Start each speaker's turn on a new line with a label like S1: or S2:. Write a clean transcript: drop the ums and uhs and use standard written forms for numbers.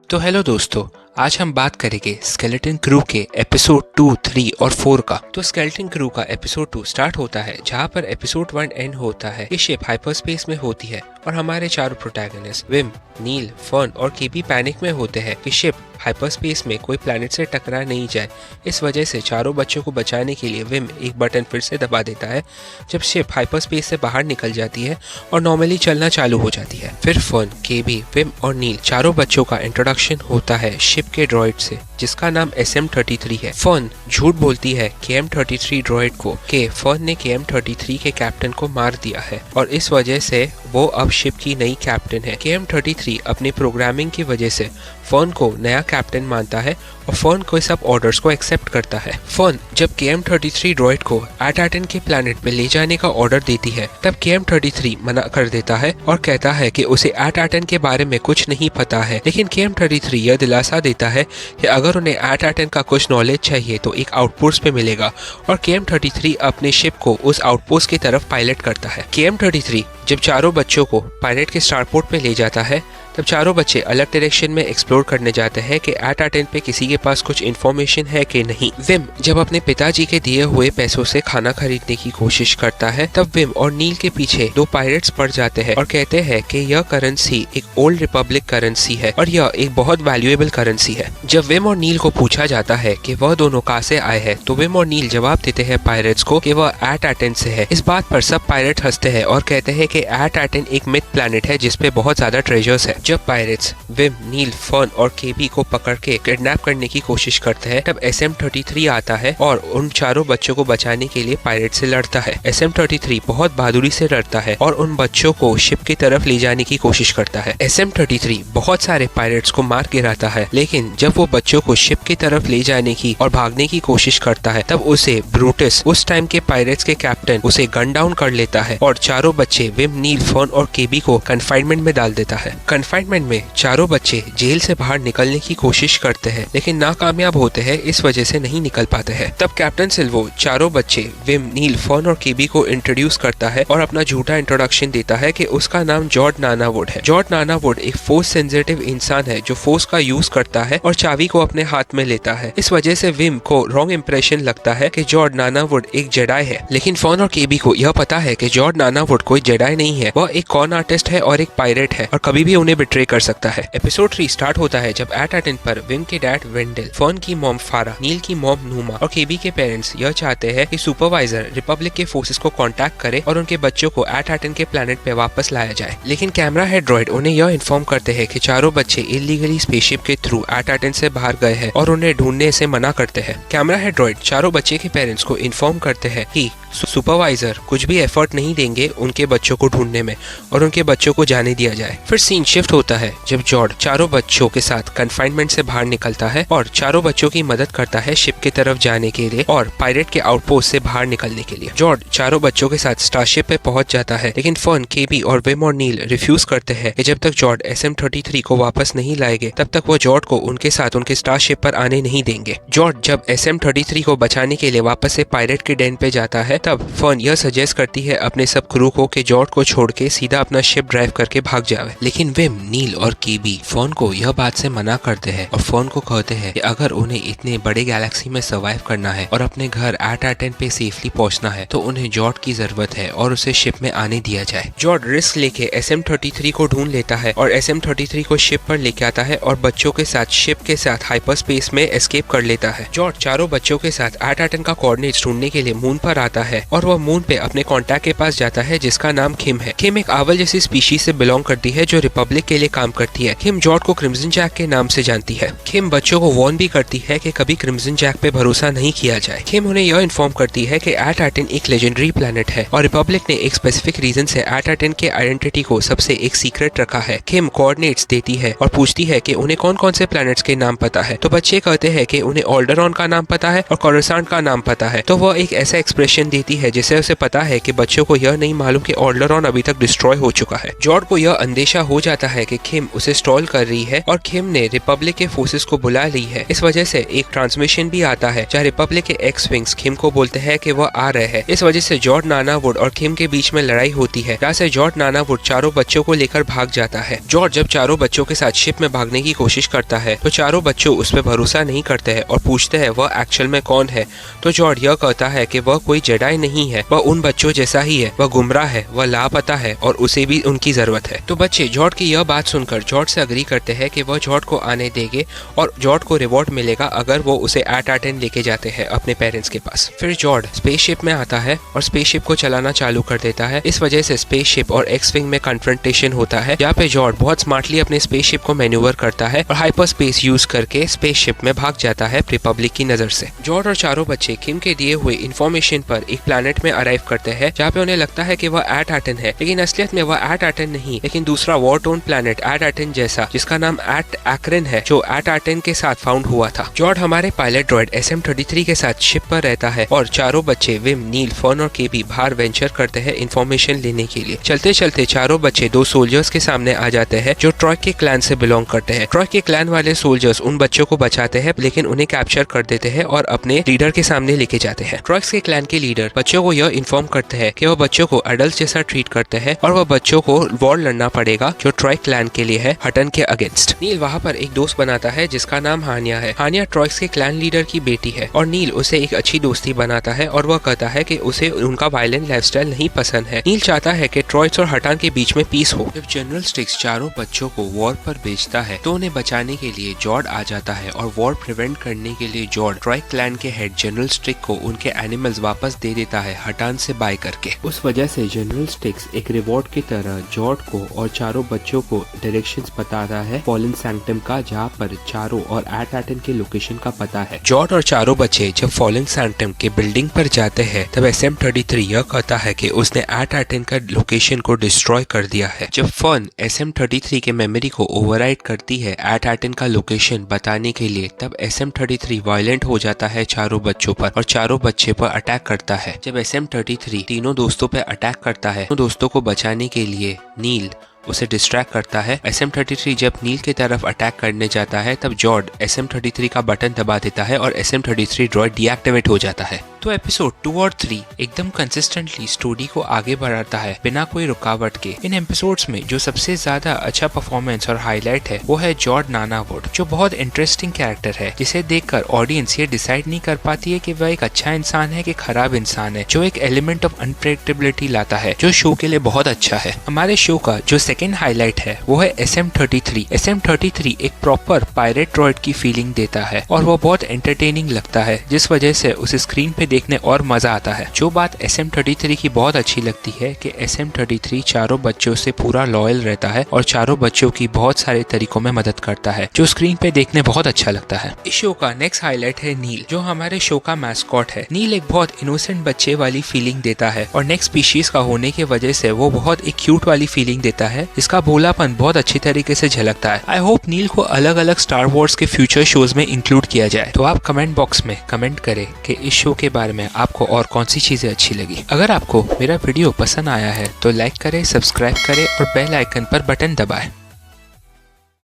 S1: तो हेलो दोस्तों, आज हम बात करेंगे स्केलेटन क्रू के एपिसोड 2, 3 और 4 का। तो स्केलेटन क्रू का एपिसोड 2 स्टार्ट होता है जहां पर एपिसोड 1 एंड होता है। ये शिप हाइपरस्पेस में होती है और हमारे चारों प्रोटैगनिस्ट विम, नील, फर्न और केबी पैनिक में होते हैं कि शिप हाइपरस्पेस में कोई प्लैनेट से टकरा नहीं जाए। इस वजह से चारों बच्चों को बचाने के लिए विम एक बटन फिर से दबा देता है जब शिप हाइपरस्पेस से बाहर निकल जाती है और नॉर्मली चलना चालू हो जाती है। फिर फर्न, केबी, विम और नील चारों बच्चों का इंट्रोडक्शन होता है शिप के ड्रॉइड से जिसका नाम SM-33 है। फर्न झूठ बोलती है KM-33 ड्रॉइड को कि फर्न ने KM-33 के कैप्टन को मार दिया है और इस वजह से वो अब शिप की नई कैप्टन है। KM-33 अपनी प्रोग्रामिंग की वजह से फर्न को नया कैप्टन मानता है और फर्न को सब ऑर्डर्स को एक्सेप्ट करता है। फर्न जब KM-33 ड्रॉइड को एट-एटन के प्लैनेट पे ले जाने का ऑर्डर देती है तब KM-33 मना कर देता है और कहता है कि उसे एट-एटन के बारे में कुछ नहीं पता है। लेकिन KM-33 यह दिलासा देता है कि अगर उन्हें एट-एटन का कुछ नॉलेज चाहिए तो एक आउटपोस्ट पे मिलेगा और KM-33 अपने शिप को उस आउटपोस्ट की तरफ पायलट करता है। KM-33 जब चारों बच्चों को पायलट के स्टारपोर्ट पे ले जाता है तब चारों बच्चे अलग डायरेक्शन में एक्सप्लोर करने जाते हैं कि एट-एटन पे किसी के पास कुछ इन्फॉर्मेशन है कि नहीं। विम जब अपने पिताजी के दिए हुए पैसों से खाना खरीदने की कोशिश करता है तब विम और नील के पीछे दो पायरेट्स पड़ जाते हैं और कहते हैं कि यह करेंसी एक ओल्ड रिपब्लिक करेंसी है और यह एक बहुत वैल्यूएबल करेंसी है। जब विम और नील को पूछा जाता है कि वह दोनों कहां से आए हैं तो विम और नील जवाब देते हैं पायरेट्स को कि वह एट-एटन से है। इस बात पर सब पायरेट हंसते हैं और कहते हैं कि एट-एटन एक मिथ प्लैनेट है जिसपे बहुत ज्यादा ट्रेजर्स है। जब पायरेट्स विम, नील, फर्न और केबी को पकड़ के किडनैप करने की कोशिश करते हैं तब SM-33 आता है और उन चारों बच्चों को बचाने के लिए पायरेट से लड़ता है। SM-33 बहुत बहादुरी से लड़ता है और उन बच्चों को शिप की तरफ ले जाने की कोशिश करता है। SM-33 बहुत सारे पायरेट्स को मार गिराता है लेकिन जब वो बच्चों को शिप की तरफ ले जाने की और भागने की कोशिश करता है तब उसे ब्रूटस, उस टाइम के पायरेट्स के कैप्टन, उसे गन डाउन कर लेता है और चारों बच्चे विम, नील, फर्न और केबी को कन्फाइनमेंट में डाल देता है। कन्फाइनमेंट में चारों बच्चे जेल से बाहर निकलने की कोशिश करते हैं लेकिन नाकामयाब होते हैं, इस वजह से नहीं निकल पाते हैं। तब कैप्टन सिल्वो चारों बच्चे विम, नील, फर्न और केबी को इंट्रोड्यूस करता है और अपना झूठा इंट्रोडक्शन देता है कि उसका नाम जॉर्ज नानावुड है। जॉर्ज नानावुड एक फोर्स सेंसिटिव इंसान है जो फोर्स का यूज करता है और चाबी को अपने हाथ में लेता है। इस वजह से विम को रॉन्ग इंप्रेशन लगता है कि जॉर्ज नानावुड एक जेडाई है, लेकिन फर्न और केबी को यह पता है कि जॉर्ज नानावुड कोई जेडाई नहीं है, वह एक कॉन आर्टिस्ट है और एक पायरेट है और कभी भी उन्हें बिट्रे कर सकता है। एपिसोड 3 स्टार्ट होता है जब एट-एटन पर विम के डैड वेंडल, फर्न की मॉम फारा, नील की मॉम नूमा और केबी के पेरेंट्स यह चाहते हैं कि सुपरवाइजर रिपब्लिक के फोर्सेस को कांटेक्ट करे और उनके बच्चों को एट-एटन के प्लैनेट पे वापस लाया जाए। लेकिन कैमरा हेड ड्रॉइड उन्हें यह इन्फॉर्म करते हैं कि चारों बच्चे इलीगली स्पेसशिप के थ्रू एट-एटन से बाहर गए हैं और उन्हें ढूंढने से मना करते हैं। कैमरा हेड ड्रॉइड चारों बच्चे के पेरेंट्स को इन्फॉर्म करते हैं कि सुपरवाइजर कुछ भी एफर्ट नहीं देंगे उनके बच्चों को ढूंढने में और उनके बच्चों को जाने दिया जाए। फिर सीन शिफ्ट होता है जब जॉर्ज चारों बच्चों के साथ कन्फाइनमेंट से बाहर निकलता है और चारों बच्चों की मदद करता है शिप की तरफ जाने के लिए और पायरेट के आउटपोस्ट से बाहर निकलने के लिए। जॉर्ज चारों बच्चों के साथ स्टारशिप पे पहुंच जाता है लेकिन फर्न, केबी और विम और नील रिफ्यूज करते हैं कि जब तक जॉर्ज SM-33 को वापस नहीं लाएंगे तब तक वो जॉर्ज को उनके साथ उनके स्टारशिप पर आने नहीं देंगे। जॉर्ज जब SM-33 को बचाने के लिए वापस से पायरेट के डेन पे जाता है तब फर्न यह सजेस्ट करती है अपने सब क्रू को कि जॉर्ज को छोड़ के सीधा अपना शिप ड्राइव करके भाग जावे। लेकिन विम, नील और केबी फर्न को यह बात से मना करते हैं और फर्न को कहते हैं कि अगर उन्हें इतने बड़े गैलेक्सी में सर्वाइव करना है और अपने घर एट-एटन पे सेफली पहुंचना है तो उन्हें जॉर्ज की जरूरत है और उसे शिप में आने दिया जाए। जॉर्ज रिस्क लेके SM-33 को ढूंढ लेता है और SM-33 को शिप पर लेके आता है और बच्चों के साथ शिप के साथ हाइपर स्पेस में एस्केप कर लेता है। जॉर्ज चारों बच्चों के साथ एट-एटन का कोऑर्डिनेट्स ढूंढने के लिए मून पर आता है और वह मून पे अपने कॉन्टैक्ट के पास जाता है जिसका नाम किम है। किम एक आवल जैसी स्पीशीज से बिलोंग करती है जो रिपब्लिक के लिए काम करती है। किम जॉर्ज को क्रिम्सन जैक के नाम से जानती है। किम बच्चों को वार्न भी करती है कि कभी क्रिम्सन जैक पे भरोसा नहीं किया जाए। किम उन्हें यह इन्फॉर्म करती है कि एट-एटन एक लेजेंडरी प्लैनेट है और रिपब्लिक ने एक स्पेसिफिक रीजन से एट-एटन के आइडेंटिटी को सबसे एक सीक्रेट रखा है। किम कोऑर्डिनेट्स देती है और पूछती है कि उन्हें कौन कौन से प्लैनेट्स के नाम पता है तो बच्चे कहते हैं कि उन्हें ऑल्डरॉन का नाम पता है और कोरसेंट का नाम पता है। तो वह एक ऐसा एक्सप्रेशन देती है जिससे उसे पता है कि बच्चों को यह नहीं मालूम कि ऑर्डरॉन अभी तक डिस्ट्रॉय हो चुका है। जॉर्ड को यह अंदेशा हो जाता है कि किम उसे स्टॉल कर रही है और किम ने रिपब्लिक के फोर्सेस को बुला ली है। इस वजह से एक ट्रांसमिशन भी आता है जहाँ रिपब्लिक के एक्स विंग्स किम को बोलते हैं कि वह आ रहे हैं। इस वजह से जॉर्ड नानावुड और किम के बीच में लड़ाई होती है, जहाँ से जॉर्ड नानावुड चारों बच्चों को लेकर भाग जाता है। जॉर्ड जब चारों बच्चों के साथ शिप में भागने की कोशिश करता है तो चारों बच्चों उस पर भरोसा नहीं करते हैं और पूछते हैं वह एक्चुअल में कौन है। तो जॉर्ड यह कहता है कि वह कोई जेडाई नहीं है, वह उन बच्चों जैसा ही है, वह गुमराह है, वह लापता है और उसे भी उनकी जरूरत है। तो बच्चे जॉर्ड की यह बात सुनकर जॉर्ड से अग्री करते हैं कि वह जॉर्ड को आने देंगे और जॉर्ड को रिवॉर्ड मिलेगा अगर वो उसे एट लेके जाते हैं अपने पेरेंट्स के पास। फिर जॉर्ड स्पेसशिप में आता है और स्पेसशिप को चलाना चालू कर देता है। इस वजह से स्पेसशिप और एक्स विंग में कन्फ्रंटेशन होता है, जहाँ पे जॉर्ड बहुत स्मार्टली अपने स्पेसशिप को मैन्यूवर करता है और हाइपर स्पेस यूज करके स्पेसशिप में भाग जाता है रिपब्लिक की नजर से। जॉर्ड और चारों बच्चे किम के दिए हुए इन्फॉर्मेशन पर एक प्लैनेट में अराइव करते हैं, जहाँ पे उन्हें लगता है कि वह एट है, लेकिन असलियत में वह एट नहीं लेकिन दूसरा वॉरटोन प्लैनेट एट जैसा जिसका नाम एट एक्रिन है, जो एट के साथ फाउंड हुआ था। जॉर्ड हमारे पायलट ड्रॉइड SM-33 के साथ शिप पर रहता है और चारों बच्चे विम, नील, फर्न और केबी बाहर वेंचर करते हैं इन्फॉर्मेशन लेने के लिए। चलते चलते चारों बच्चे दो सोल्जर्स के सामने आ जाते हैं जो ट्रॉय के क्लैन से बिलोंग करते हैं। ट्रॉय के क्लैन वाले सोल्जर्स उन बच्चों को बचाते हैं लेकिन उन्हें कैप्चर कर देते हैं और अपने लीडर के सामने लेके जाते हैं। ट्रॉयक्स के क्लैन के लीडर बच्चों को यह इन्फॉर्म करते हैं कि वह बच्चों को एडल्ट जैसा ट्रीट करते हैं और वह बच्चों को वॉर लड़ना पड़ेगा जो ट्रॉय क्लैन के लिए है, हटन के अगेंस्ट। नील वहाँ पर एक दोस्त बनाता है जिसका नाम हानिया है। हानिया ट्रॉयक्स के क्लैन लीडर की बेटी है और नील उसे एक अच्छी दोस्ती बनाता है और वह कहता है कि उसे उनका वायलेंट लाइफस्टाइल नहीं पसंद है। नील चाहता है कि ट्रॉयक्स और हटन के बीच में पीस हो। जब जनरल स्टिक्स चारों बच्चों को वॉर पर भेजता है तो उन्हें बचाने के लिए जॉर्ड आ जाता है और वॉर प्रिवेंट करने के लिए जॉर्ड ट्रॉय क्लैन के हेड जनरल स्टिक को उनके एनिमल्स वापस दे देता है हटान से बाय करके। उस वजह से जनरल स्टिक्स एक रिवॉर्ड की तरह जॉर्ड को और चारों बच्चों को डायरेक्शंस बताता है फॉलन सैंक्टम का, जहाँ पर चारों और एट के लोकेशन का पता है। जॉर्ड और चारों बच्चे जब फॉलन सैंक्टम के बिल्डिंग पर जाते हैं तब SM-33 यह कहता है कि उसने एट का लोकेशन को डिस्ट्रॉय कर दिया है। जब फर्न SM-33 के मेमोरी को ओवरराइड करती है एट का लोकेशन बताने के लिए, तब SM-33 वायलेंट हो जाता है चारों बच्चों पर और चारों बच्चे पर अटैक करता है। जब SM-33 तीनों दोस्तों पर अटैक करता है तो दोस्तों को बचाने के लिए नील उसे डिस्ट्रैक्ट करता है। SM-33 जब नील की तरफ अटैक करने जाता है तब जॉर्ड SM-33 का बटन दबा देता है और SM-33 ड्रॉइड डीएक्टिवेट हो जाता है। तो एपिसोड 2 और 3 एकदम कंसिस्टेंटली स्टोरी को आगे बढ़ाता है बिना कोई रुकावट के। इन एपिसोड्स में जो सबसे ज्यादा अच्छा परफॉर्मेंस और हाईलाइट है वो है जॉर्ड नानावुड, जो बहुत इंटरेस्टिंग कैरेक्टर है जिसे देखकर ऑडियंस ये डिसाइड नहीं कर पाती है कि वह एक अच्छा इंसान है कि खराब इंसान है, जो एक एलिमेंट ऑफ अनप्रेडिक्टेबिलिटी लाता है जो शो के लिए बहुत अच्छा है। हमारे शो का जो सेकेंड हाईलाइट है वो है SM-33। SM-33 एक प्रॉपर पायरेट ड्रॉइड की फीलिंग देता है और वो बहुत एंटरटेनिंग लगता है, जिस वजह से उसे स्क्रीन पे देखने और मजा आता है। जो बात SM-33 की बहुत अच्छी लगती है कि SM-33 चारों बच्चों से पूरा लॉयल रहता है और चारों बच्चों की बहुत सारे तरीकों में मदद करता है, जो स्क्रीन पे देखने बहुत अच्छा लगता है। इस शो का नेक्स्ट हाईलाइट है नील, जो हमारे शो का मैस्कॉट है। नील एक बहुत इनोसेंट बच्चे वाली फीलिंग देता है और नेक्स्ट स्पीशीज का होने की वजह से वो बहुत एक क्यूट वाली फीलिंग देता है, जिसका भोलापन बहुत अच्छी तरीके से झलकता है। आई होप नील को अलग अलग स्टार वॉर्स के फ्यूचर शोज में इंक्लूड किया जाए। तो आप कमेंट बॉक्स में कमेंट करें कि इस शो के बारे में आपको और कौन सी चीजें अच्छी लगी। अगर आपको मेरा वीडियो पसंद आया है तो लाइक करें, सब्सक्राइब करें और बेल आइकन पर बटन दबाएं।